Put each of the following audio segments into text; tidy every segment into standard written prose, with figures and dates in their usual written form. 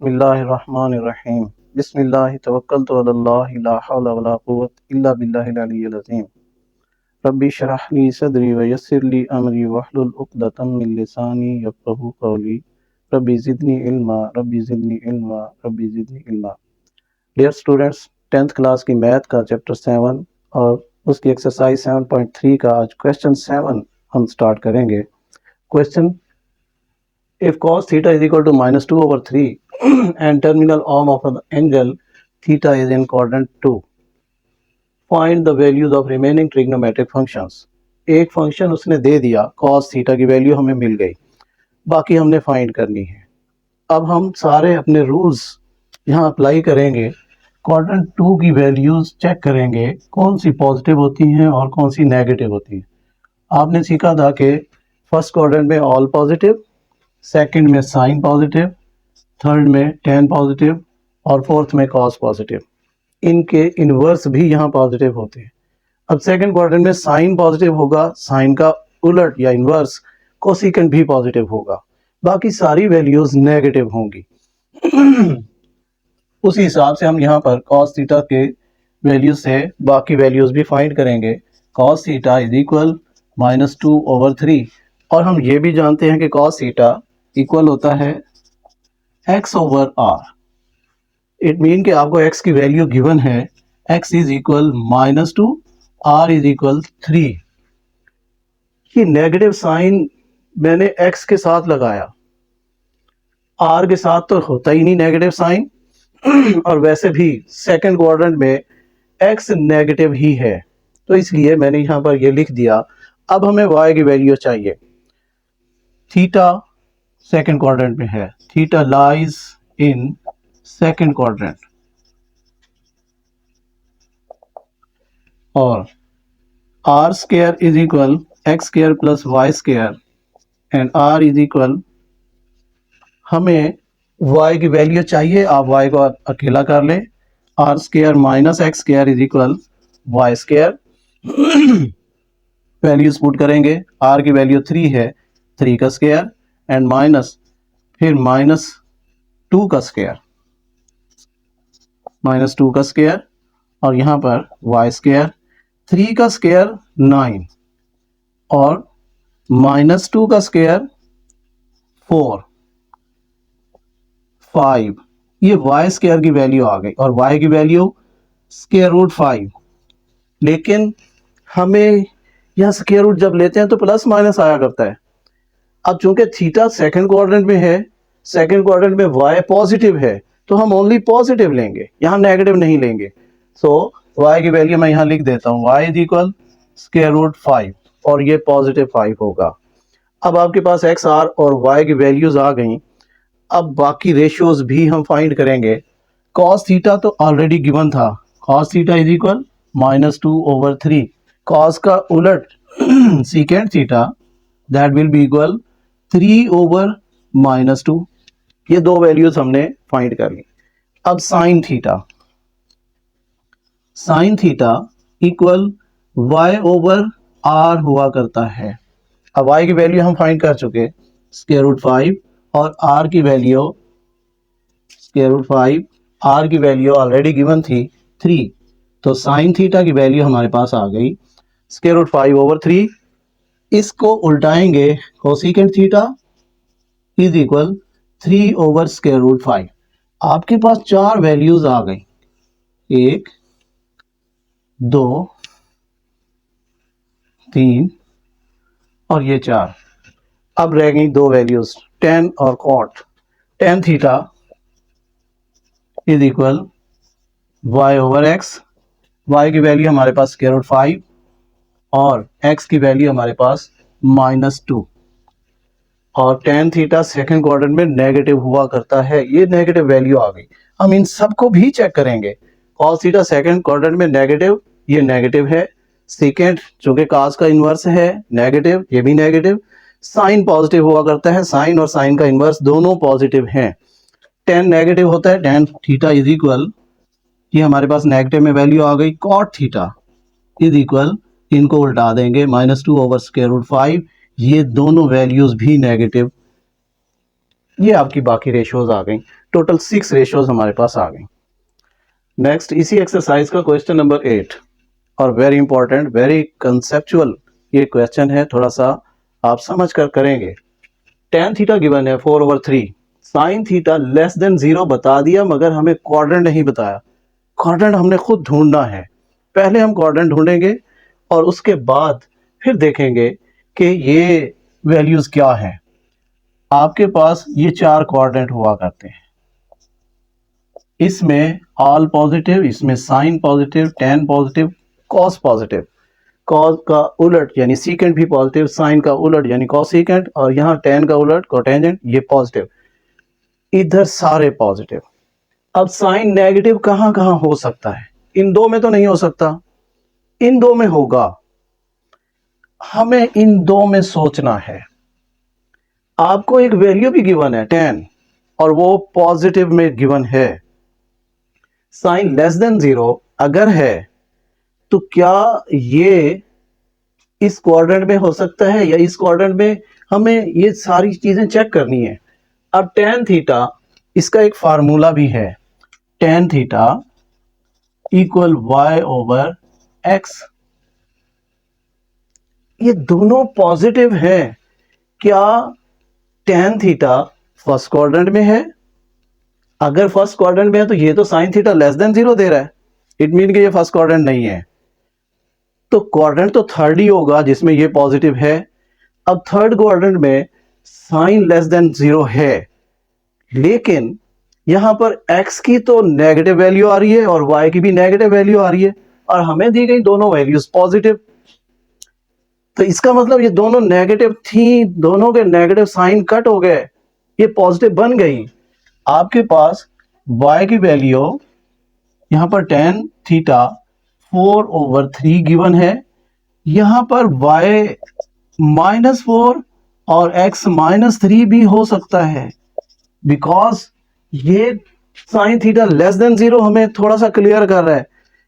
बिस्मिल्लाहिर्रहमानिर्रहीम। बिस्मिल्लाहि तवक्कलतु अलल्लाहि ला हौला वला कुव्वता इल्ला बिल्लाहिल अलिय्यिल अज़ीम। रब्बि इश्रह ली सदरी व यस्सिर ली अमरी वहलुल उक़दतम मिन लिसानी यफ़क़हू क़ौली। Rabbi ज़िदनी इल्मा, rabbi ज़िदनी इल्मा, rabbi ज़िदनी इल्मा। Dear students, 10th class की मैथ का चैप्टर 7 और उसकी एक्सरसाइज 7.3 का आज क्वेश्चन 7 हम स्टार्ट करेंगे। Question: if cos theta is equal to -2/3 and terminal arm of an angle theta is in quadrant 2, find the values of remaining trigonometric functions। एक function उसने दे दिया, cos थीटा की वैल्यू हमें मिल गई, बाकी हमने फाइंड करनी है। अब हम सारे अपने रूल्स यहाँ अप्लाई करेंगे, क्वाड्रेंट 2 की वैल्यूज चेक करेंगे कौन सी पॉजिटिव होती हैं और कौन सी नेगेटिव होती हैं। आपने सीखा था कि फर्स्ट क्वाड्रेंट में ऑल पॉजिटिव, सेकंड में साइन पॉजिटिव, थर्ड में टेन पॉजिटिव और फोर्थ में कॉस पॉजिटिव। इनके इनवर्स भी यहाँ पॉजिटिव होते हैं। अब सेकंड क्वाड्रेंट में साइन पॉजिटिव होगा, साइन का उलट या इनवर्स कोसिकेंट भी पॉजिटिव होगा, बाकी सारी वैल्यूज नेगेटिव होंगी। उसी हिसाब से हम यहाँ पर कॉस थीटा के वैल्यूज से बाकी वैल्यूज भी फाइंड करेंगे। कॉस थीटा इज इक्वल -2/3 और हम ये भी जानते हैं कि कॉस थीटा इक्वल होता है x/r। इट मीन कि आपको x की वैल्यू गिवन है, x is equal -2, r is equal 3। ये नेगेटिव साइन मैंने x के साथ लगाया, r के साथ तो होता ही नहीं नेगेटिव साइन और वैसे भी सेकंड क्वाड्रेंट में x नेगेटिव ही है, तो इसलिए मैंने यहाँ पर ये लिख दिया। अब हमें y की वैल्यू चाहिए। थीटा सेकंड क्वाड्रेंट में है, theta lies in second quadrant और R square is equal X square plus Y square and R is equal, हमें y की वैल्यू चाहिए, आप y को अकेला कर लें। R square minus X square is equal Y square. Values put करेंगे, r की वैल्यू 3 है, 3 का स्क्वायर एंड माइनस फिर -2 का स्क्वायर, -2 का स्क्वायर और यहाँ पर वाई स्क्वायर, 3 का स्क्वायर 9 और -2 का स्क्वायर 4, 5। ये वाई स्क्वायर की वैल्यू आ गई और वाई की वैल्यू स्क्वायर रूट 5। लेकिन हमें यह स्क्वायर रूट जब लेते हैं तो प्लस माइनस आया करता है। अब चूंकि थीटा सेकंड क्वाड्रेंट में है, सेकंड क्वाड्रेंट में y पॉजिटिव है, तो हम ओनली पॉजिटिव लेंगे, यहाँ नेगेटिव नहीं लेंगे। सो y की वैल्यू मैं यहाँ लिख देता हूँ, y is equal square root 5 और ये पॉजिटिव 5 होगा। अब आपके पास x, r और y की वैल्यूज आ गई। अब बाकी रेशियोज भी हम फाइंड करेंगे। कॉस थीटा तो ऑलरेडी गिवन था, कॉस थीटा इज इक्वल -2/3। कॉस का उलट secant theta, that will be equal 3/-2। ये दो वैल्यूज हमने फाइंड कर ली। अब sine theta, sine theta equal y/r हुआ करता है। अब y की वैल्यू हम फाइंड कर चुके, स्क्वायर रूट 5 और r की वैल्यू स्क्वायर रूट 5, r की वैल्यू ऑलरेडी गिवन थी 3, तो साइन थीटा की वैल्यू हमारे पास आ गई स्क्वायर रूट 5/3। इसको उल्टाएंगे, cosecant theta is equal square root 5। आपके पास चार वैल्यूज आ गई, 1, 2, 3 और ये 4। अब रह गई दो वैल्यूज, टेन और cot. Tan theta is equal y/x, y की वैल्यू हमारे पास स्क्वायर रूट 5 और x की वैल्यू हमारे पास -2 और टेन थीटा सेकंड क्वाड्रेंट में नेगेटिव हुआ करता है, ये नेगेटिव वैल्यू आ गई। हम इन सबको भी चेक करेंगे। कॉस थीटा सेकंड क्वाड्रेंट में नेगेटिव, ये नेगेटिव है। सेकंड चूंकि कॉस का इन्वर्स है नेगेटिव, ये भी नेगेटिव। साइन पॉजिटिव हुआ करता है, साइन और साइन का इन्वर्स दोनों पॉजिटिव हैं। टेन नेगेटिव होता है, टेन थीटा इज इक्वल, ये हमारे पास नेगेटिव में वैल्यू आ गई, कॉट थीटा इज इक्वल, इनको उल्टा देंगे -2/स्क्वायर रूट 5, ये दोनों वैल्यूज भी नेगेटिव। ये आपकी बाकी रेशियोज आ गई। टोटल 6 रेशियोज हमारे पास आ गई। नेक्स्ट इसी एक्सरसाइज का क्वेश्चन नंबर 8 और वेरी इंपॉर्टेंट, वेरी कंसेप्चुअल ये क्वेश्चन है, थोड़ा सा आप समझ कर करेंगे। tan थीटा गिवन है 4/3, साइन थीटा लेस देन 0 बता दिया मगर हमें क्वाड्रेंट नहीं बताया। क्वाड्रेंट हमने खुद ढूंढना है, पहले हम क्वाड्रेंट ढूंढेंगे और उसके बाद फिर देखेंगे कि ये वैल्यूज क्या है। आपके पास ये 4 क्वाड्रेंट हुआ करते हैं, इसमें ऑल पॉजिटिव, इसमें sine positive, tan positive, cos positive, cos का उलट यानी सीकेंट भी पॉजिटिव, साइन का उलट यानी कॉसिकेंट, और यहाँ tan का उलट कोटेंजेंट, ये पॉजिटिव, इधर सारे पॉजिटिव। अब साइन नेगेटिव कहां कहां हो सकता है? इन दो में तो नहीं हो सकता, इन दो में होगा। हमें इन दो में सोचना है। आपको एक वैल्यू भी गिवन है tan और वो पॉजिटिव में गिवन है। साइन लेस देन 0 अगर है तो क्या ये इस क्वाड्रेंट में हो सकता है या इस क्वाड्रेंट में? हमें ये सारी चीजें चेक करनी है। अब tan थीटा, इसका एक फार्मूला भी है, tan थीटा इक्वल y/x। ये दोनों पॉजिटिव हैं। क्या tan थीटा फर्स्ट क्वाड्रेंट में है? अगर फर्स्ट क्वाड्रेंट में है तो ये तो साइन थीटा लेस देन 0 दे रहा है, इट मीन कि ये फर्स्ट क्वाड्रेंट नहीं है। तो क्वाड्रेंट तो थर्ड ही होगा जिसमें ये पॉजिटिव है। अब थर्ड क्वाड्रेंट में साइन लेस देन 0 है, लेकिन यहां पर x की तो नेगेटिव वैल्यू आ रही है और y की भी नेगेटिव वैल्यू आ रही है, और हमें दी गई दोनों वैल्यूज पॉजिटिव। तो इसका मतलब ये दोनों नेगेटिव थी, दोनों के नेगेटिव साइन कट हो गए, ये पॉजिटिव बन गई। आपके पास y की वैल्यू यहां पर tan थीटा 4/3 गिवन है, यहां पर y -4 और x -3 भी हो सकता है, बिकॉज ये साइन थीटा लेस देन 0 हमें थोड़ा सा क्लियर कर रहा है।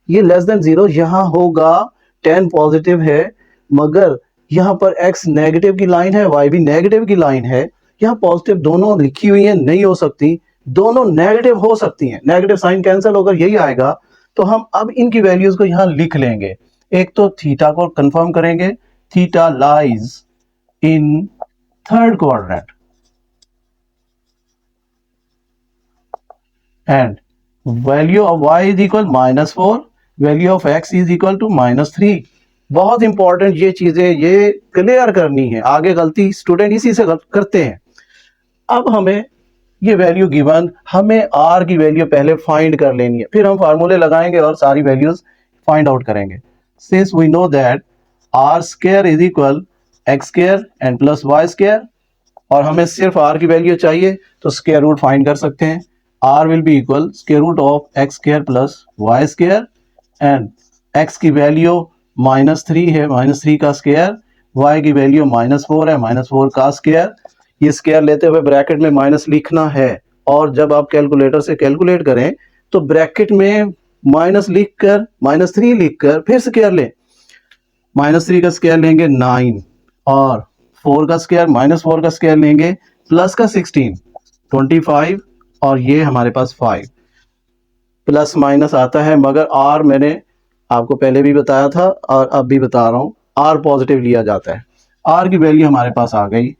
ये लेस देन 0 यहां होगा, tan पॉजिटिव है मगर यहां पर x नेगेटिव की लाइन है, y भी नेगेटिव की लाइन है। यहां पॉजिटिव दोनों लिखी हुई है, नहीं हो सकती, दोनों नेगेटिव हो सकती हैं, नेगेटिव साइन कैंसिल होकर यही आएगा। तो हम अब इनकी वैल्यूज को यहां लिख लेंगे। एक तो थीटा को कंफर्म करेंगे, theta lies in third quadrant and value of y is equal -4, value of x is equal to -3। बहुत इंपॉर्टेंट ये चीजें ये क्लियर करनी है, आगे गलती स्टूडेंट इसी से करते हैं। अब हमें ये वैल्यू गिवन, हमें r की वैल्यू पहले फाइंड कर लेनी है, फिर हम फार्मूले लगाएंगे और सारी वैल्यूज फाइंड आउट करेंगे। Since we know that r² is equal x² and plus y², और हमें सिर्फ r की वैल्यू चाहिए तो स्क्वायर रूट फाइंड कर सकते हैं। r will be equal square root of x² plus y² and x की वैल्यू -3 है, -3 का स्क्वायर, y की वैल्यू -4 है, -4 का स्क्वायर। ये स्क्वायर लेते हुए ब्रैकेट में माइनस लिखना है, और जब आप कैलकुलेटर से कैलकुलेट करें तो ब्रैकेट में माइनस लिखकर -3 लिखकर फिर स्क्वायर लें। -3 का स्क्वायर लेंगे 9 और 4 का स्क्वायर, -4 का स्क्वायर लेंगे प्लस का 16 25, और ये हमारे पास 5। प्लस माइनस आता है मगर r मैंने आपको पहले भी बताया था और अब भी बता रहा हूं, r पॉजिटिव लिया जाता है। r की वैल्यू हमारे पास आ गई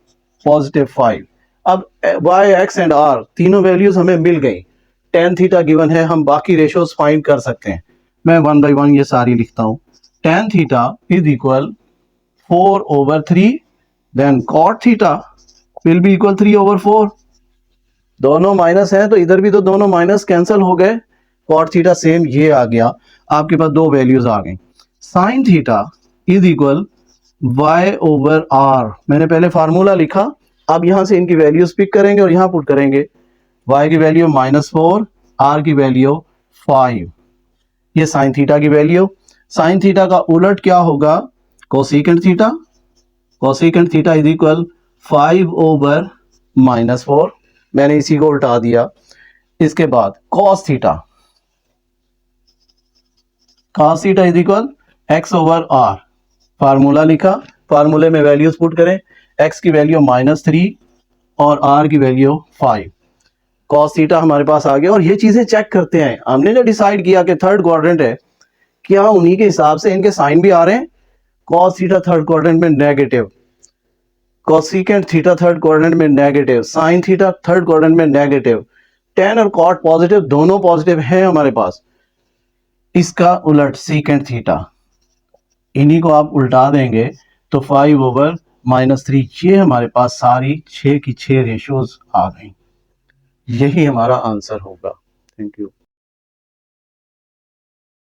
+5। अब y, x एंड r तीनों वैल्यूज हमें मिल गई। tan थीटा गिवन है, हम बाकी रेशियोज फाइंड कर सकते हैं। मैं 1 बाई 1 ये सारी लिखता हूं। tan theta is equal 4/3, then cot theta will be equal 3/4। दोनों माइनस है तो इधर भी तो दोनों माइनस कैंसिल हो गए, cot थीटा सेम ये आ गया, आपके पास दो वैल्यूज आ गई। Sine theta is equal y/r, मैंने पहले फार्मूला लिखा, अब यहां से इनकी वैल्यूज पिक करेंगे और यहां पुट करेंगे। y की वैल्यू -4, r की वैल्यू 5, ये साइन थीटा की वैल्यू। साइन थीटा का उलट क्या होगा? Cosecant theta. Cosecant theta is equal 5/-4, मैंने इसी को उल्टा दिया। इसके बाद cos theta, cos theta is equal x/r, formula लिखा, फार्मूले में वैल्यूज पुट करें, x की वैल्यू -3 और r की वैल्यू 5। कॉस थीटा हमारे पास आ गया। और ये चीजें चेक करते हैं, हमने जो डिसाइड किया कि थर्ड क्वाड्रेंट है, क्या उन्हीं के हिसाब से इनके साइन भी आ रहे हैं। कॉस थीटा थर्ड क्वाड्रेंट में negative, cosecant theta third quadrant में negative, sine theta third quadrant में नेगेटिव, टेन और कॉट पॉजिटिव, दोनों पॉजिटिव है हमारे पास। इसका उलट सीकेंट थीटा, इन्हीं को आप उल्टा देंगे तो 5/-3, ये हमारे पास सारी 6 की 6 रेशियोज आ गई। यही हमारा आंसर होगा। Thank you.